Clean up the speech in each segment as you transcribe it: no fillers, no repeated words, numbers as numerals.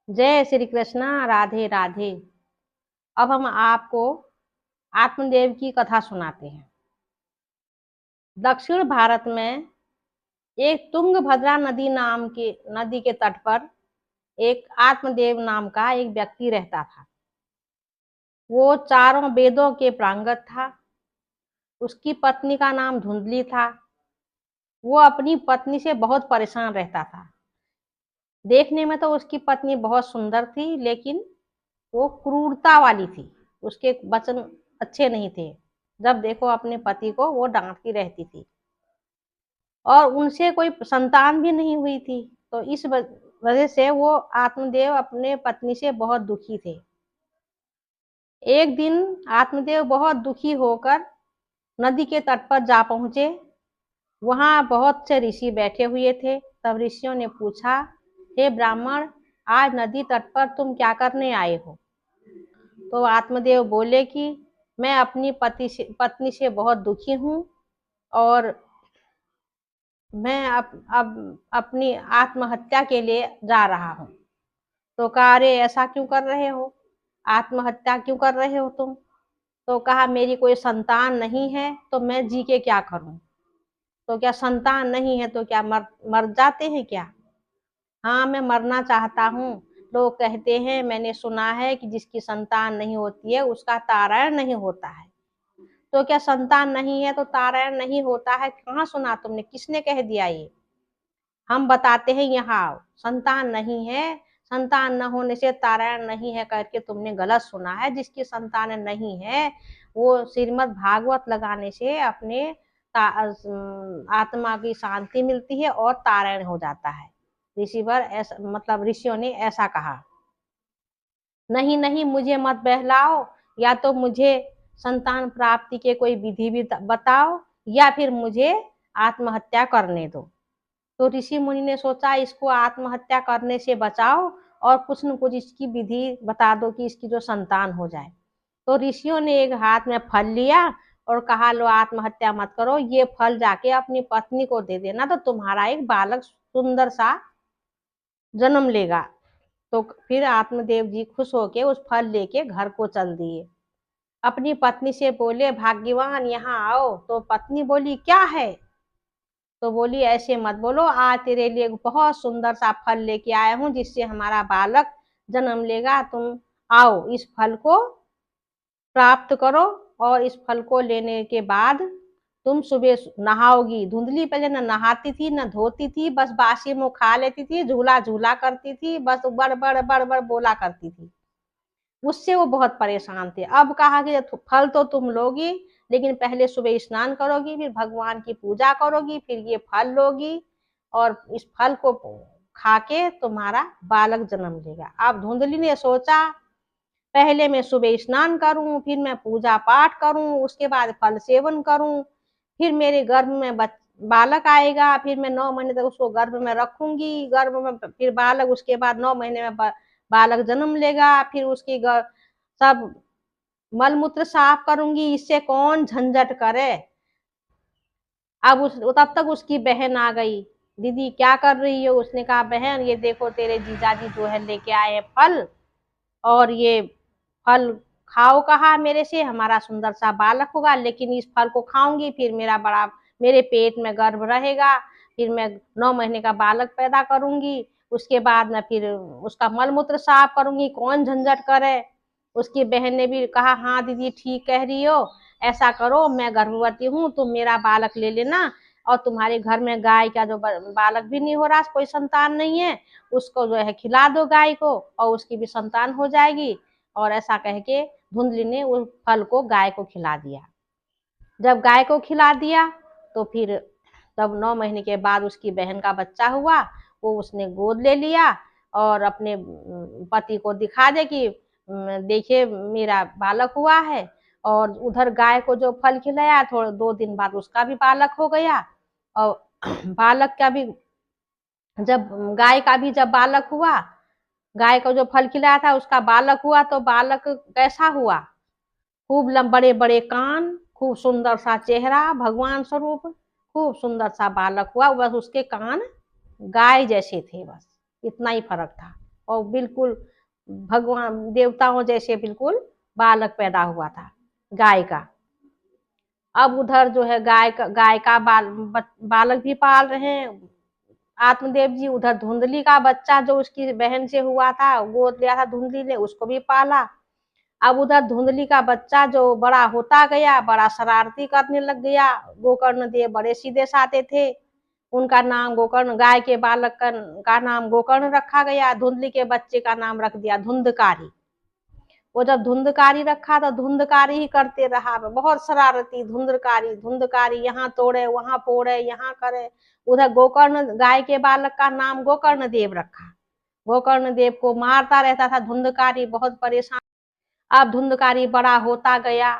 जय श्री कृष्णा। राधे राधे। अब हम आपको आत्मदेव की कथा सुनाते हैं। दक्षिण भारत में एक तुंगभद्रा नदी के तट पर एक आत्मदेव नाम का एक व्यक्ति रहता था। वो चारों वेदों के प्रांगत था। उसकी पत्नी का नाम धुंधली था। वो अपनी पत्नी से बहुत परेशान रहता था। देखने में तो उसकी पत्नी बहुत सुंदर थी, लेकिन वो क्रूरता वाली थी। उसके वचन अच्छे नहीं थे। जब देखो अपने पति को वो डांटती रहती थी, और उनसे कोई संतान भी नहीं हुई थी। तो इस वजह से वो आत्मदेव अपने पत्नी से बहुत दुखी थे। एक दिन आत्मदेव बहुत दुखी होकर नदी के तट पर जा पहुंचे। वहां बहुत से ऋषि बैठे हुए थे। तब ऋषियों ने पूछा, हे ब्राह्मण, आज नदी तट पर तुम क्या करने आए हो? तो आत्मदेव बोले कि मैं अपनी पत्नी से बहुत दुखी हूँ, और मैं अब अपनी आत्महत्या के लिए जा रहा हूँ। तो कहा, अरे ऐसा क्यों कर रहे हो? आत्महत्या क्यों कर रहे हो तुम? तो कहा, मेरी कोई संतान नहीं है तो मैं जी के क्या करूं? तो क्या संतान नहीं है तो क्या मर मर जाते हैं क्या? हाँ, मैं मरना चाहता हूँ। लोग कहते हैं, मैंने सुना है कि जिसकी संतान नहीं होती है उसका तारण नहीं होता है। तो क्या संतान नहीं है तो तारण नहीं होता है? कहाँ सुना तुमने? किसने कह दिया ये? हम बताते हैं, यहाँ आओ। संतान नहीं है, संतान न होने से तारण नहीं है करके तुमने गलत सुना है। जिसकी संतान नहीं है वो श्रीमद् भागवत लगाने से अपने आत्मा की शांति मिलती है और तारण हो जाता है। ऋषिवर ऐसा, मतलब ऋषियों ने ऐसा कहा। नहीं नहीं, मुझे मत बहलाओ। या तो मुझे संतान प्राप्ति के कोई विधि भी बताओ, या फिर मुझे आत्महत्या करने दो। तो ऋषि मुनि ने सोचा, इसको आत्महत्या करने से बचाओ और कुछ न कुछ इसकी विधि बता दो कि इसकी जो संतान हो जाए। तो ऋषियों ने एक हाथ में फल लिया और कहा, लो आत्महत्या मत करो, ये फल जाके अपनी पत्नी को दे देना, तो तुम्हारा एक बालक सुंदर सा जन्म लेगा। तो फिर आत्मदेव जी खुश होके उस फल लेके घर को चल दिए। अपनी पत्नी से बोले, भाग्यवान यहाँ आओ। तो पत्नी बोली, क्या है? तो बोली, ऐसे मत बोलो, आज तेरे लिए बहुत सुंदर सा फल लेके आया हूँ जिससे हमारा बालक जन्म लेगा। तुम आओ, इस फल को प्राप्त करो, और इस फल को लेने के बाद तुम सुबह नहाओगी। धुंधली पहले न नहाती थी न धोती थी, बस बासी मुंह खा लेती थी, झूला झूला करती थी, बस बड़ बड़ बड़ बड़ बोला करती थी। उससे वो बहुत परेशान थे। अब कहा कि फल तो तुम लोगी, लेकिन पहले सुबह स्नान करोगी, फिर भगवान की पूजा करोगी, फिर ये फल लोगी, और इस फल को खा के तुम्हारा बालक जन्म लेगा। अब धुंधली ने सोचा, पहले मैं सुबह स्नान करूं, फिर मैं पूजा पाठ करूं, उसके बाद फल सेवन करूं, फिर मेरे गर्भ में बालक आएगा, फिर मैं 9 महीने तक उसको गर्भ में रखूंगी। गर्भ में फिर बालक, उसके बाद 9 महीने में बालक जन्म लेगा, फिर उसकी सब मल मूत्र साफ करूंगी। इससे कौन झंझट करे? अब तब तक उसकी बहन आ गई। दीदी क्या कर रही हो? उसने कहा, बहन ये देखो तेरे जीजाजी जो है लेके आए हैं फल, और ये फल खाओ, कहा मेरे से हमारा सुंदर सा बालक होगा, लेकिन इस फल को खाऊंगी फिर मेरे पेट में गर्भ रहेगा, फिर मैं 9 महीने का बालक पैदा करूंगी, उसके बाद मैं फिर उसका मल मूत्र साफ करूंगी, कौन झंझट करे? उसकी बहन ने भी कहा, हाँ दीदी ठीक कह रही हो, ऐसा करो, मैं गर्भवती हूँ, तुम मेरा बालक ले लेना, और तुम्हारे घर में गाय का जो बालक भी नहीं हो रहा, कोई संतान नहीं है, उसको जो है खिला दो गाय को, और उसकी भी संतान हो जाएगी। और ऐसा कह के धुंधली ने उस फल को गाय को खिला दिया। जब गाय को खिला दिया तो फिर तब 9 महीने के बाद उसकी बहन का बच्चा हुआ। वो उसने गोद ले लिया और अपने पति को दिखा दे कि देखिए मेरा बालक हुआ है। और उधर गाय को जो फल खिलाया, थोड़े 2 दिन बाद उसका भी बालक हो गया। और बालक का भी जब गाय का भी जब बालक हुआ, गाय को जो फल खिलाया था उसका बालक हुआ, तो बालक कैसा हुआ? खूब बड़े बड़े कान, खूब सुंदर सा चेहरा, भगवान स्वरूप, खूब सुंदर सा बालक हुआ। बस उसके कान गाय जैसे थे, बस इतना ही फर्क था। और बिल्कुल भगवान देवताओं जैसे बिल्कुल बालक पैदा हुआ था गाय का। अब उधर जो है गाय का बालक भी पाल रहे हैं आत्मदेव जी। उधर धुंधली का बच्चा जो उसकी बहन से हुआ था, गोद लिया था धुंधली ने, उसको भी पाला। अब उधर धुंधली का बच्चा जो बड़ा होता गया, बड़ा शरारती करने लग गया। गोकर्ण देव बड़े सीधे साधे थे, उनका नाम गोकर्ण, गाय के बालक का नाम गोकर्ण रखा गया। धुंधली के बच्चे का नाम रख दिया धुंधकारी। वो जब धुंधकारी रखा तो धुंधकारी ही करते रहा, बहुत शरारती धुंधकारी। धुंधकारी यहाँ तोड़े, वहां फोड़े, यहाँ करे। उधर गोकर्ण, गाय के बालक का नाम गोकर्ण देव रखा। गोकर्ण देव को मारता रहता था धुंधकारी, बहुत परेशान। अब धुंधकारी बड़ा होता गया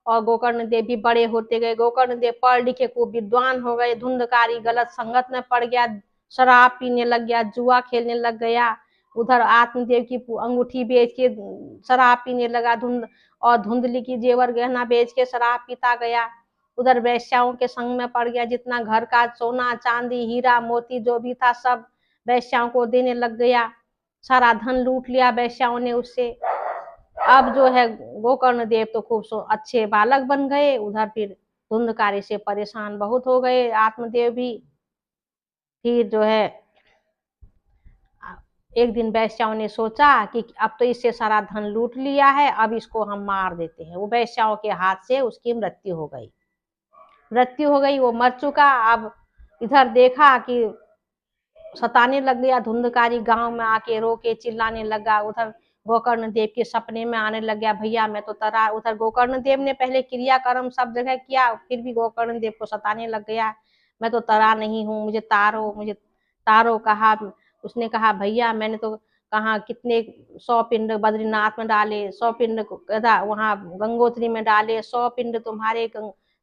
और गोकर्ण देव भी बड़े होते गए। गोकर्ण देव पढ़ लिखे खूब विद्वान हो गए। धुंधकारी गलत संगत में पड़ गया, शराब पीने लग गया, जुआ खेलने लग गया। उधर आत्मदेव की अंगूठी बेच के शराब पीने लगा और धुंधली की जेवर गहना बेच के शराब पीता गया। उधर वैश्याओं के संग में पड़ गया, जितना घर का सोना चांदी हीरा मोती जो भी था सब वैश्याओं को देने लग गया। सारा धन लूट लिया वैश्याओं ने उससे। अब जो है गोकर्ण देव तो खूब अच्छे बालक बन गए। उधर फिर धुंधकारी से परेशान बहुत हो गए आत्मदेव भी। फिर जो है एक दिन वैश्याओं ने सोचा कि अब तो इससे सारा धन लूट लिया है, अब इसको हम मार देते हैं। वो वैश्याओं के हाथ से उसकी मृत्यु हो गई। वो मर चुका। अब इधर देखा कि सताने लग गया धुंधकारी, गांव में आके रो के चिल्लाने लगा। उधर गोकर्ण देव के सपने में आने लग गया, भैया मैं तो तरा। उधर गोकर्ण देव ने पहले क्रियाकर्म सब जगह किया, फिर भी गोकर्ण देव को सताने लग गया, मैं तो तरा नहीं हूँ, मुझे तारो, मुझे तारो कहा। उसने कहा भैया मैंने तो कहा कितने 100 पिंड बद्रीनाथ में डाले, 100 पिंड वहां गंगोत्री में डाले, 100 पिंड तुम्हारे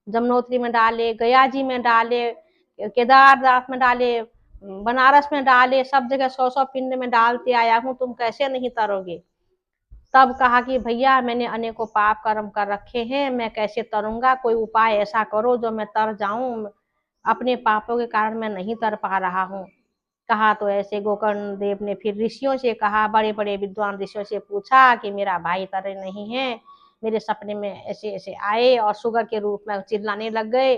जमुनोत्री में डाले, गया जी में डाले, केदारनाथ में डाले, बनारस में डाले, सब जगह 100-100 पिंड में डालते आया हूँ, तुम कैसे नहीं तरोगे। तब कहा कि भैया मैंने अनेकों पाप कर्म कर रखे हैं, मैं कैसे तरूंगा, कोई उपाय ऐसा करो जो मैं तर जाऊं, अपने पापों के कारण मैं नहीं तर पा रहा हूँ। कहा तो ऐसे गोकर्ण देव ने फिर ऋषियों से कहा, बड़े बड़े विद्वान ऋषियों से पूछा कि मेरा भाई तरे नहीं है, मेरे सपने में ऐसे ऐसे आए और शुगर के रूप में चिल्लाने लग गए।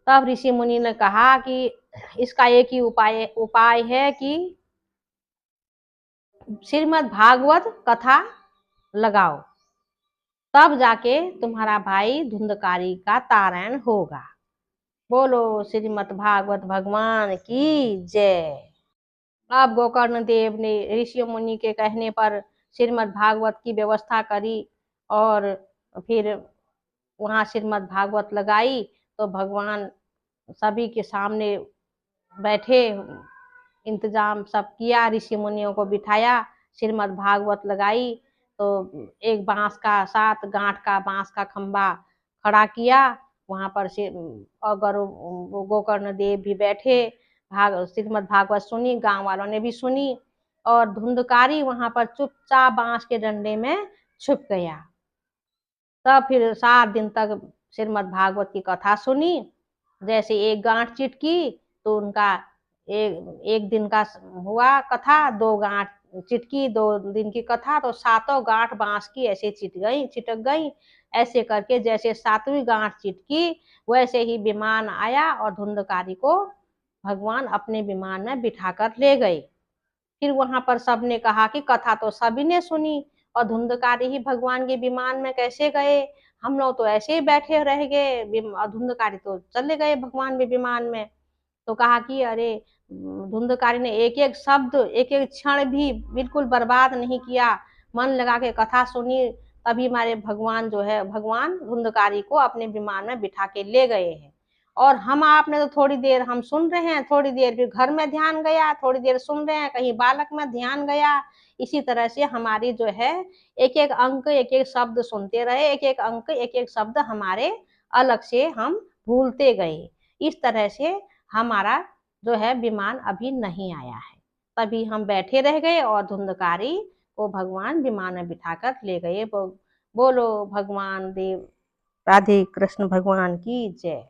तब ऋषि मुनि ने कहा कि इसका एक ही उपाय है कि श्रीमद् भागवत कथा लगाओ, तब जाके तुम्हारा भाई धुंधकारी का तारण होगा। बोलो श्रीमद् भागवत भगवान की जय। अब गोकर्ण देव ने ऋषि मुनि के कहने पर श्रीमद् भागवत की व्यवस्था करी और फिर वहां श्रीमद् भागवत लगाई तो भगवान सभी के सामने बैठे, इंतजाम सब किया, ऋषि मुनियों को बिठाया, श्रीमद् भागवत लगाई तो एक बांस का 7 गांठ का बांस का खंबा खड़ा किया वहां पर से, और गोकर्ण देव भी बैठे, श्रीमद् भागवत सुनी, गांव वालों ने भी सुनी और धुंधकारी वहां पर चुपचाप बांस के डंडे में छुप गया। तब फिर 7 दिन तक श्रीमद् भागवत की कथा सुनी। जैसे एक गांठ चिटकी तो उनका एक दिन का हुआ कथा, 2 गांठ चिटकी 2 दिन की कथा तो 7 गांठ बांस की ऐसे चिटक गई। ऐसे करके जैसे 7वीं गांठ चिटकी वैसे ही विमान आया और धुंधकारी को भगवान अपने विमान में बिठाकर ले गए। फिर वहां पर सबने कहा कि कथा तो सभी ने सुनी और धुंधकारी ही भगवान के विमान में कैसे गए, हम लोग तो ऐसे ही बैठे रह गए, धुंधकारी तो चले गए भगवान के विमान में। तो कहा कि अरे, धुंधकारी ने एक एक शब्द एक एक क्षण भी बिल्कुल बर्बाद नहीं किया, मन लगा के कथा सुनी, तभी हमारे भगवान जो है, भगवान धुंधकारी को अपने विमान में बिठा के ले गए हैं। और हम आपने तो थोड़ी देर हम सुन रहे हैं, थोड़ी देर फिर घर में ध्यान गया, थोड़ी देर सुन रहे हैं, कहीं बालक में ध्यान गया। इसी तरह से हमारी जो है एक एक अंक एक एक शब्द सुनते रहे, एक एक अंक एक एक शब्द हमारे अलग से हम भूलते गए। इस तरह से हमारा जो है विमान अभी नहीं आया है, तभी हम बैठे रह गए और धुंधकारी को भगवान विमान में बिठाकर ले गए। बोलो भगवान देव राधे कृष्ण भगवान की जय।